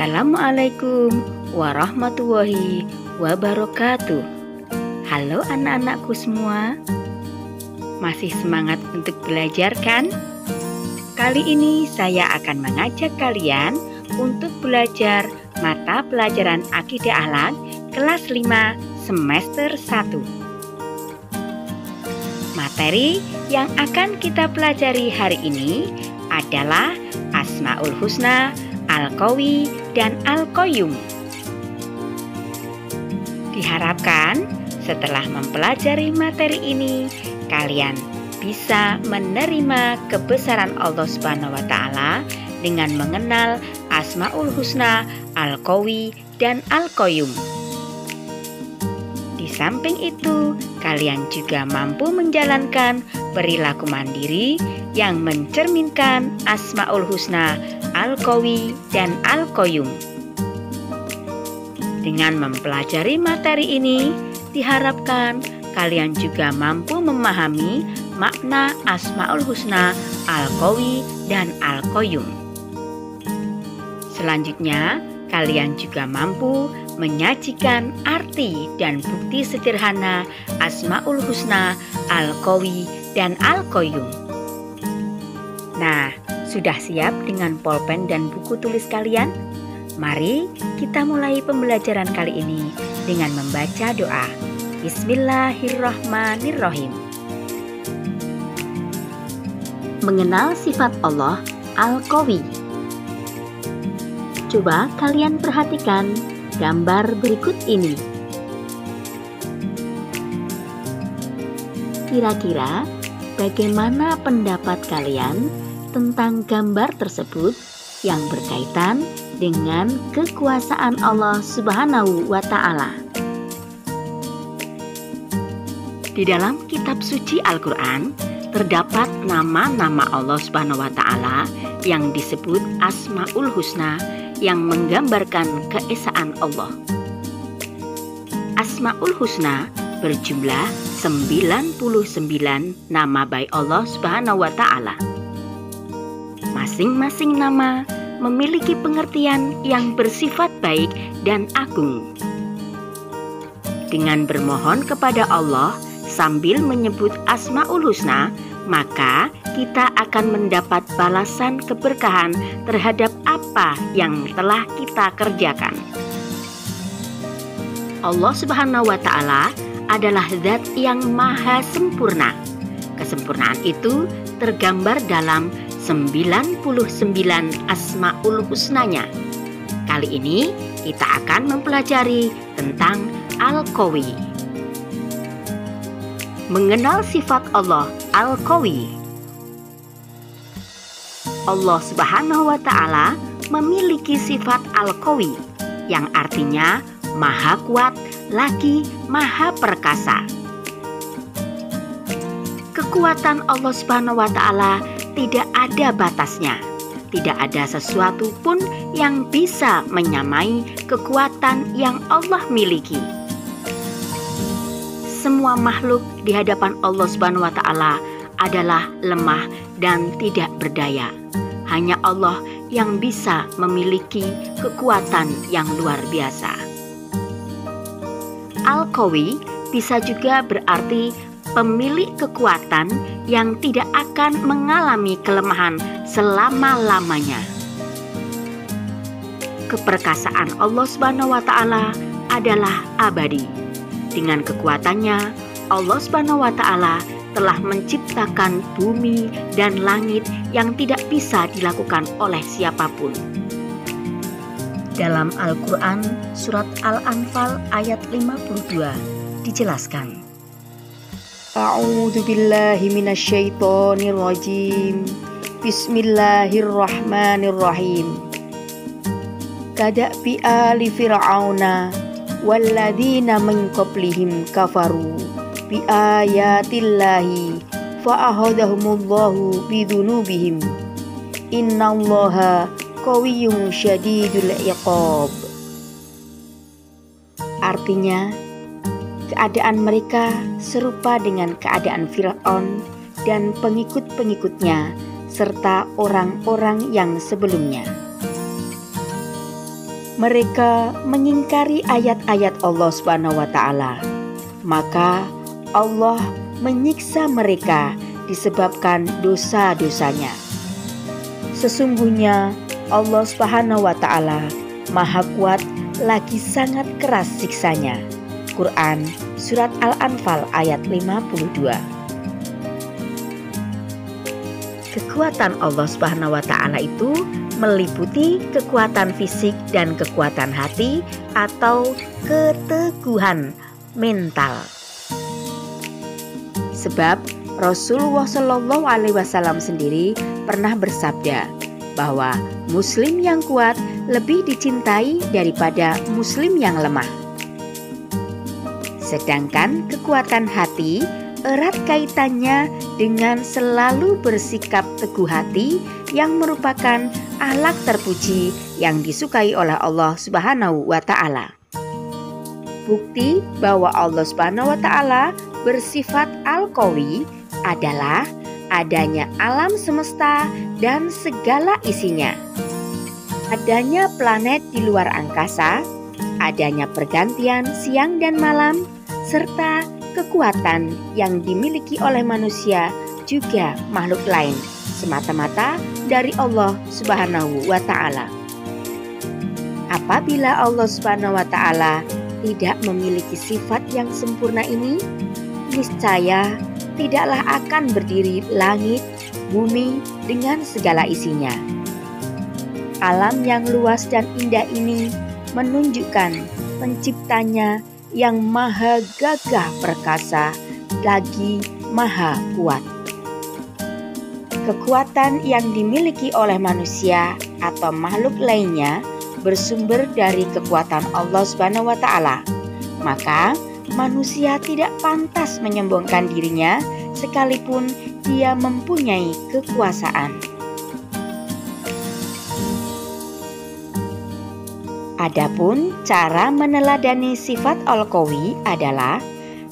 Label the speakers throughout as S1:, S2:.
S1: Assalamualaikum warahmatullahi wabarakatuh. Halo anak-anakku semua. Masih semangat untuk belajar kan? Kali ini saya akan mengajak kalian untuk belajar mata pelajaran Akidah Akhlak kelas 5 semester 1. Materi yang akan kita pelajari hari ini adalah Asmaul Husna, Al-Qawi, dan Al-Qayyum. Diharapkan setelah mempelajari materi ini, kalian bisa menerima kebesaran Allah Subhanahu wa Ta'ala dengan mengenal Asmaul Husna, Al-Qawi, dan Al-Qayyum. Di samping itu, kalian juga mampu menjalankan perilaku mandiri yang mencerminkan Asmaul Husna, Al-Qawi, dan Al-Qayyum. Dengan mempelajari materi ini, diharapkan kalian juga mampu memahami makna Asmaul Husna, Al-Qawi, dan Al-Qayyum. Selanjutnya, kalian juga mampu menyajikan arti dan bukti sederhana Asmaul Husna, Al-Qawi, dan Al-Qayyum. Nah, sudah siap dengan pulpen dan buku tulis kalian? Mari kita mulai pembelajaran kali ini dengan membaca doa. Bismillahirrahmanirrahim. Mengenal sifat Allah Al-Qawi. Coba kalian perhatikan gambar berikut ini. Kira-kira bagaimana pendapat kalian tentang gambar tersebut yang berkaitan dengan kekuasaan Allah Subhanahu wa Ta'ala? Di dalam kitab suci Al-Quran terdapat nama-nama Allah Subhanahu wa Ta'ala yang disebut Asmaul Husna yang menggambarkan keesaan Allah. Asmaul Husna berjumlah 99 nama baik Allah Subhanahu wa Ta'ala. Masing-masing nama memiliki pengertian yang bersifat baik dan agung. Dengan bermohon kepada Allah sambil menyebut Asmaul Husna, maka kita akan mendapat balasan keberkahan terhadap apa yang telah kita kerjakan. Allah Subhanahu wa Ta'ala adalah zat yang maha sempurna. Kesempurnaan itu tergambar dalam 99 Asmaul Husnanya. Kali ini kita akan mempelajari tentang Al-Qawi. Mengenal sifat Allah Al-Qawi. Allah Subhanahu wa Ta'ala memiliki sifat Al-Qawi yang artinya maha kuat lagi maha perkasa. Kekuatan Allah Subhanahu wa Ta'ala tidak ada batasnya. Tidak ada sesuatu pun yang bisa menyamai kekuatan yang Allah miliki. Semua makhluk di hadapan Allah Subhanahu wa Ta'ala adalah lemah dan tidak berdaya. Hanya Allah yang bisa memiliki kekuatan yang luar biasa. Al-Qawi bisa juga berarti pemilik kekuatan yang tidak akan mengalami kelemahan selama-lamanya. Keperkasaan Allah Subhanahu wa Ta'ala adalah abadi. Dengan kekuatannya, Allah Subhanahu wa Ta'ala telah menciptakan bumi dan langit yang tidak bisa dilakukan oleh siapapun. Dalam Al-Quran, surat Al-Anfal ayat 52 dijelaskan, A'udzu billahi minasyaitonir rajim. Bismillahirrahmanirrahim. Kadabi ali fir'auna walladzina min qablihim kafaru bi ayatillahi fa akhadhahumullahu bidzunubihim. Innallaha qawiyyun syadidul iqab. Artinya, keadaan mereka serupa dengan keadaan Fir'aun dan pengikut-pengikutnya serta orang-orang yang sebelumnya. Mereka mengingkari ayat-ayat Allah Subhanahu wa Ta'ala, maka Allah menyiksa mereka disebabkan dosa-dosanya. Sesungguhnya Allah Subhanahu wa Ta'ala Maha Kuat lagi sangat keras siksanya. Quran Surat Al-Anfal ayat 52. Kekuatan Allah Subhanahu wa Ta'ala itu meliputi kekuatan fisik dan kekuatan hati atau keteguhan mental. Sebab Rasulullah Shallallahu Alaihi Wasallam sendiri pernah bersabda bahwa Muslim yang kuat lebih dicintai daripada Muslim yang lemah. Sedangkan kekuatan hati erat kaitannya dengan selalu bersikap teguh hati yang merupakan akhlak terpuji yang disukai oleh Allah Subhanahu wa Ta'ala. Bukti bahwa Allah Subhanahu wa Ta'ala bersifat Al-Qawi adalah adanya alam semesta dan segala isinya, adanya planet di luar angkasa, adanya pergantian siang dan malam, serta kekuatan yang dimiliki oleh manusia juga makhluk lain semata-mata dari Allah Subhanahu wa Ta'ala. Apabila Allah Subhanahu wa Ta'ala tidak memiliki sifat yang sempurna ini, niscaya tidaklah akan berdiri langit, bumi dengan segala isinya. Alam yang luas dan indah ini menunjukkan penciptanya yang maha gagah perkasa lagi maha kuat. Kekuatan yang dimiliki oleh manusia atau makhluk lainnya bersumber dari kekuatan Allah Subhanahu wa Ta'ala. Maka manusia tidak pantas menyombongkan dirinya sekalipun dia mempunyai kekuasaan. Adapun cara meneladani sifat Al-Qawi adalah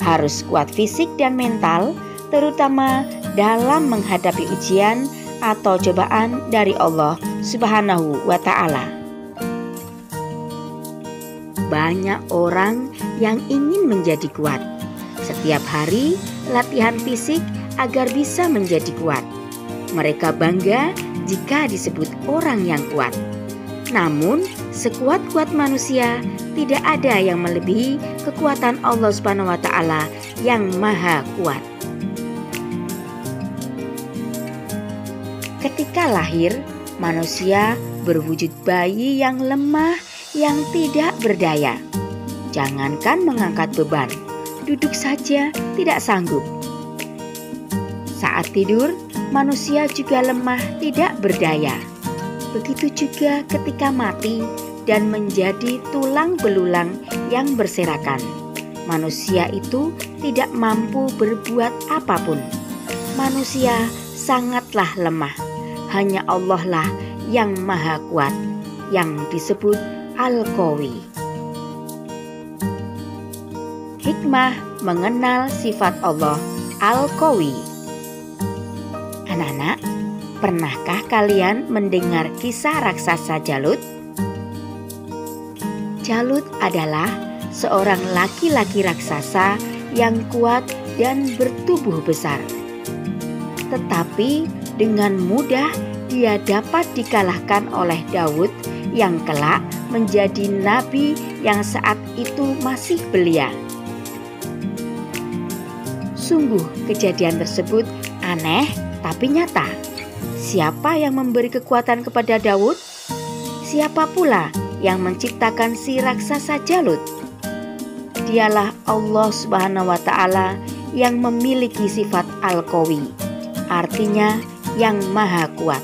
S1: harus kuat fisik dan mental, terutama dalam menghadapi ujian atau cobaan dari Allah Subhanahu wa Ta'ala. Banyak orang yang ingin menjadi kuat. Setiap hari latihan fisik agar bisa menjadi kuat. Mereka bangga jika disebut orang yang kuat. Namun, sekuat-kuat manusia tidak ada yang melebihi kekuatan Allah Subhanahu wa Ta'ala yang maha kuat. Ketika lahir, manusia berwujud bayi yang lemah, yang tidak berdaya. Jangankan mengangkat beban, duduk saja tidak sanggup. Saat tidur, manusia juga lemah, tidak berdaya. Begitu juga ketika mati dan menjadi tulang belulang yang berserakan. Manusia itu tidak mampu berbuat apapun. Manusia sangatlah lemah. Hanya Allah lah yang maha kuat, yang disebut Al-Qawi. Hikmah mengenal sifat Allah Al-Qawi. Anak-anak, pernahkah kalian mendengar kisah raksasa Jalut? Jalut adalah seorang laki-laki raksasa yang kuat dan bertubuh besar. Tetapi dengan mudah dia dapat dikalahkan oleh Daud yang kelak menjadi nabi yang saat itu masih belia. Sungguh kejadian tersebut aneh tapi nyata. Siapa yang memberi kekuatan kepada Daud? Siapa pula yang menciptakan si raksasa Jalut? Dialah Allah Subhanahu wa Ta'ala yang memiliki sifat Al-Qawi, artinya yang maha kuat.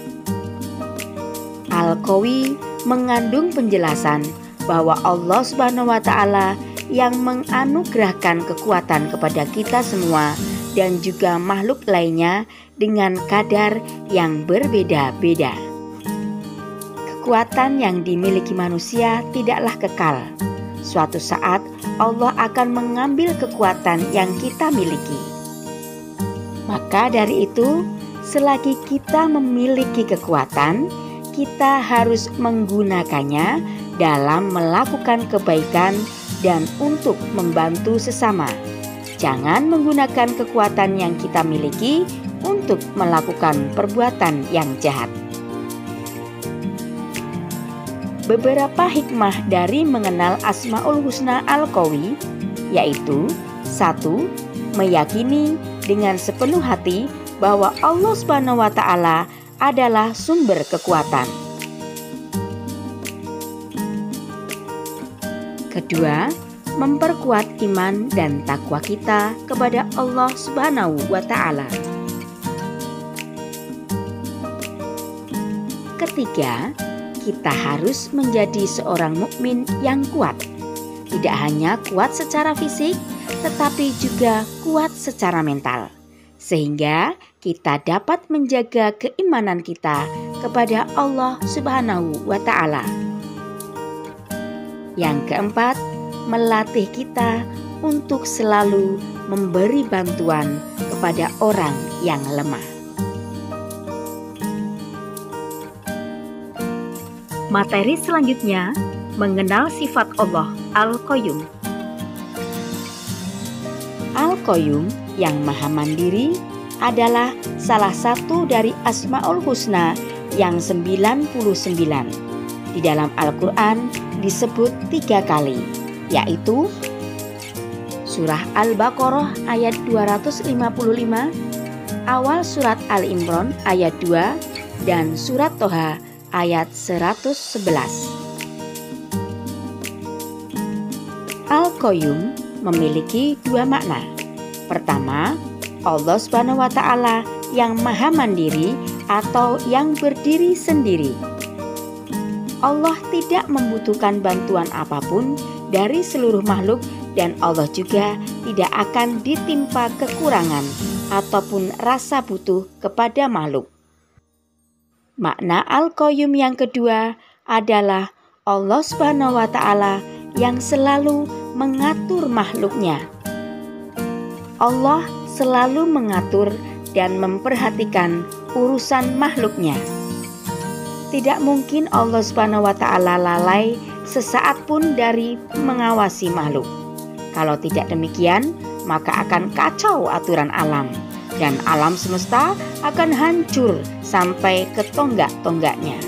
S1: Al-Qawi mengandung penjelasan bahwa Allah Subhanahu wa Ta'ala yang menganugerahkan kekuatan kepada kita semua dan juga makhluk lainnya dengan kadar yang berbeda-beda. Kekuatan yang dimiliki manusia tidaklah kekal. Suatu saat Allah akan mengambil kekuatan yang kita miliki. Maka dari itu, selagi kita memiliki kekuatan, kita harus menggunakannya dalam melakukan kebaikan dan untuk membantu sesama. Jangan menggunakan kekuatan yang kita miliki untuk melakukan perbuatan yang jahat. Beberapa hikmah dari mengenal Asmaul Husna Al-Qawi yaitu 1. Meyakini dengan sepenuh hati bahwa Allah Subhanahu wa Ta'ala adalah sumber kekuatan. Kedua, memperkuat iman dan takwa kita kepada Allah Subhanahu wa Ta'ala. Ketiga, kita harus menjadi seorang mukmin yang kuat. Tidak hanya kuat secara fisik, tetapi juga kuat secara mental. Sehingga kita dapat menjaga keimanan kita kepada Allah Subhanahu wa Ta'ala. Yang keempat, melatih kita untuk selalu memberi bantuan kepada orang yang lemah. Materi selanjutnya, mengenal sifat Allah Al-Qayyum. Al-Qayyum yang maha mandiri adalah salah satu dari Asmaul Husna yang 99. Di dalam Al-Quran disebut 3 kali, yaitu Surah Al-Baqarah ayat 255, awal Surat Al-Imran ayat 2, dan Surat Toha ayat 111. Al-Qayyum memiliki 2 makna. Pertama, Allah Subhanahu wa Ta'ala yang maha mandiri atau yang berdiri sendiri. Allah tidak membutuhkan bantuan apapun dari seluruh makhluk dan Allah juga tidak akan ditimpa kekurangan ataupun rasa butuh kepada makhluk. Makna Al-Qayyum yang kedua adalah Allah Subhanahu wa Ta'ala yang selalu mengatur makhluknya. Allah selalu mengatur dan memperhatikan urusan makhluknya. Tidak mungkin Allah Subhanahu wa Ta'ala lalai sesaat pun dari mengawasi makhluk. Kalau tidak demikian, maka akan kacau aturan alam dan alam semesta akan hancur sampai ke tonggak-tonggaknya.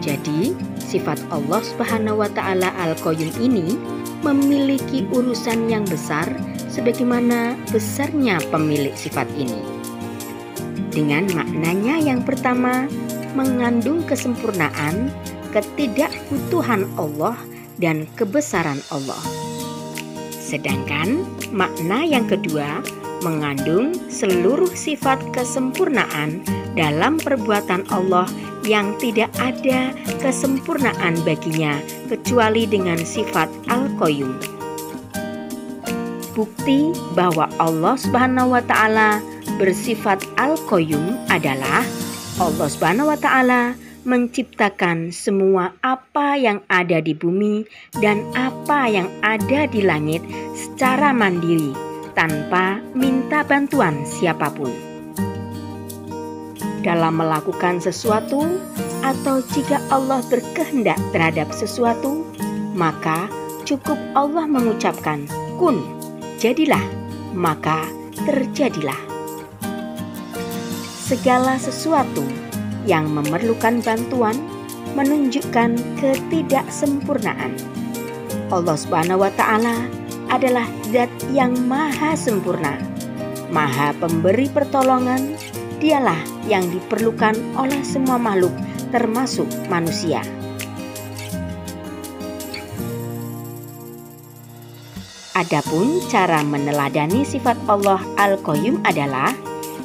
S1: Jadi, sifat Allah Subhanahu wa Ta'ala Al-Qayyum ini memiliki urusan yang besar sebagaimana besarnya pemilik sifat ini. Dengan maknanya yang pertama, mengandung kesempurnaan, ketidakbutuhan Allah dan kebesaran Allah. Sedangkan makna yang kedua mengandung seluruh sifat kesempurnaan dalam perbuatan Allah yang tidak ada kesempurnaan baginya kecuali dengan sifat Al-Qayyum. Bukti bahwa Allah Subhanahu wa Ta'ala bersifat Al-Qayyum adalah Allah Subhanahu wa Ta'ala menciptakan semua apa yang ada di bumi dan apa yang ada di langit secara mandiri tanpa minta bantuan siapapun. Dalam melakukan sesuatu atau jika Allah berkehendak terhadap sesuatu, maka cukup Allah mengucapkan kun, jadilah, maka terjadilah. Segala sesuatu yang memerlukan bantuan menunjukkan ketidaksempurnaan. Allah Subhanahu wa Ta'ala adalah zat yang maha sempurna, maha pemberi pertolongan. Dialah yang diperlukan oleh semua makhluk termasuk manusia. Adapun cara meneladani sifat Allah Al-Qayyum adalah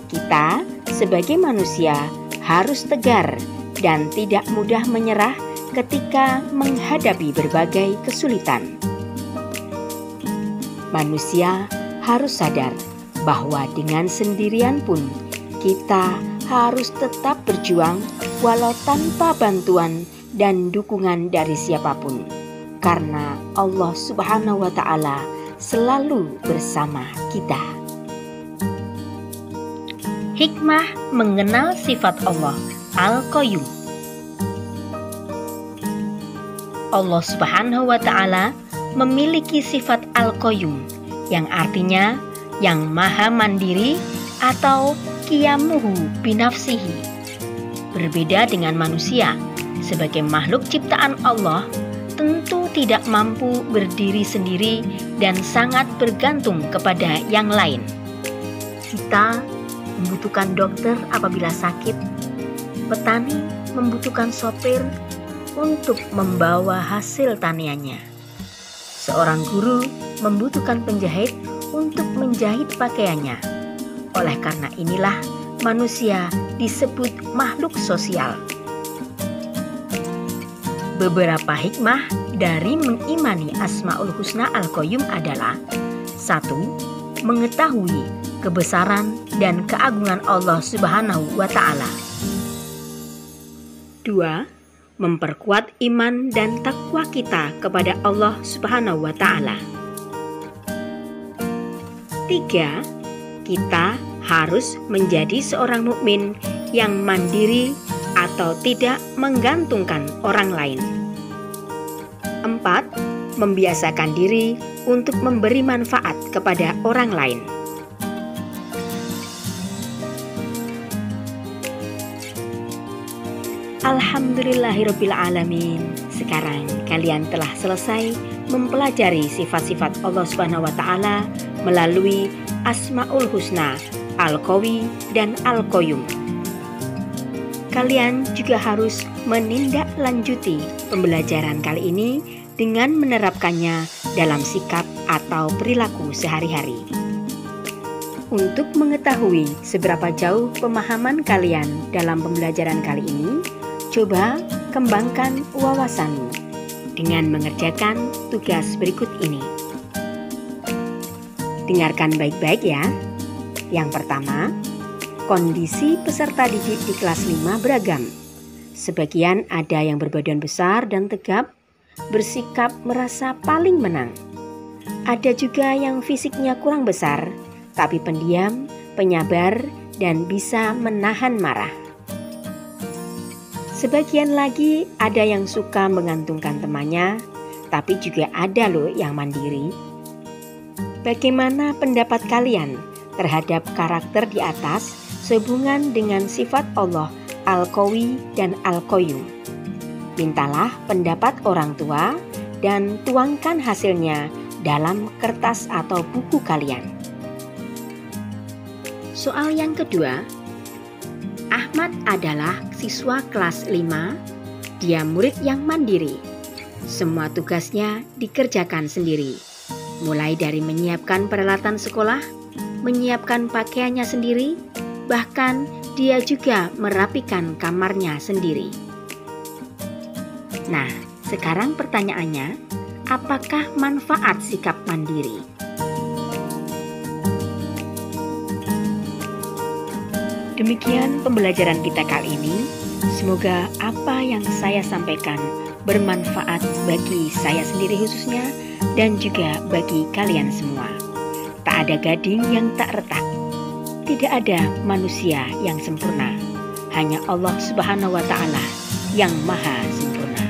S1: kita sebagai manusia harus tegar dan tidak mudah menyerah ketika menghadapi berbagai kesulitan. Manusia harus sadar bahwa dengan sendirian pun kita harus tetap berjuang walau tanpa bantuan dan dukungan dari siapapun, karena Allah Subhanahu wa Ta'ala selalu bersama kita. Hikmah mengenal sifat Allah Al-Qayyum. Allah Subhanahu wa Ta'ala memiliki sifat Al-Qayyum, yang artinya yang maha mandiri atau qiyamuhu binafsihi. Berbeda dengan manusia, sebagai makhluk ciptaan Allah, tentu tidak mampu berdiri sendiri dan sangat bergantung kepada yang lain. Kita membutuhkan dokter apabila sakit, petani membutuhkan sopir untuk membawa hasil taniannya. Seorang guru membutuhkan penjahit untuk menjahit pakaiannya. Oleh karena inilah manusia disebut makhluk sosial. Beberapa hikmah dari mengimani Asmaul Husna Al-Qayyum adalah: 1. Mengetahui kebesaran dan keagungan Allah Subhanahu wa Ta'ala. 2. Memperkuat iman dan takwa kita kepada Allah Subhanahu wa Ta'ala. 3. Kita harus menjadi seorang mukmin yang mandiri atau tidak menggantungkan orang lain. 4. Membiasakan diri untuk memberi manfaat kepada orang lain. Alhamdulillahirrabbilalamin. Sekarang kalian telah selesai mempelajari sifat-sifat Allah Subhanahu wa Ta'ala melalui Asmaul Husna, Al-Qawi dan Al-Qayyum. Kalian juga harus menindaklanjuti pembelajaran kali ini dengan menerapkannya dalam sikap atau perilaku sehari-hari. Untuk mengetahui seberapa jauh pemahaman kalian dalam pembelajaran kali ini, coba kembangkan wawasanmu dengan mengerjakan tugas berikut ini. Dengarkan baik-baik ya. Yang pertama, kondisi peserta didik di kelas 5 beragam. Sebagian ada yang berbadan besar dan tegap, bersikap merasa paling menang. Ada juga yang fisiknya kurang besar, tapi pendiam, penyabar, dan bisa menahan marah. Sebagian lagi ada yang suka menggantungkan temannya, tapi juga ada loh yang mandiri. Bagaimana pendapat kalian terhadap karakter di atas sehubungan dengan sifat Allah Al-Qawi dan Al-Qayyum? Mintalah pendapat orang tua dan tuangkan hasilnya dalam kertas atau buku kalian. Soal yang kedua, Ahmad adalah siswa kelas 5. Dia murid yang mandiri. Semua tugasnya dikerjakan sendiri. Mulai dari menyiapkan peralatan sekolah, menyiapkan pakaiannya sendiri, bahkan dia juga merapikan kamarnya sendiri. Nah, sekarang pertanyaannya, apakah manfaat sikap mandiri? Demikian pembelajaran kita kali ini. Semoga apa yang saya sampaikan bermanfaat bagi saya sendiri khususnya dan juga bagi kalian semua. Tak ada gading yang tak retak. Tidak ada manusia yang sempurna. Hanya Allah Subhanahu wa Ta'ala yang maha sempurna.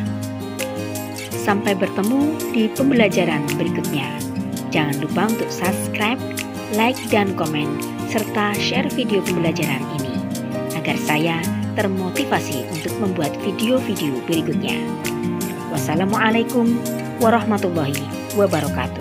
S1: Sampai bertemu di pembelajaran berikutnya. Jangan lupa untuk subscribe, like, dan komen, serta share video pembelajaran ini agar saya termotivasi untuk membuat video-video berikutnya. Wassalamualaikum warahmatullahi wabarakatuh.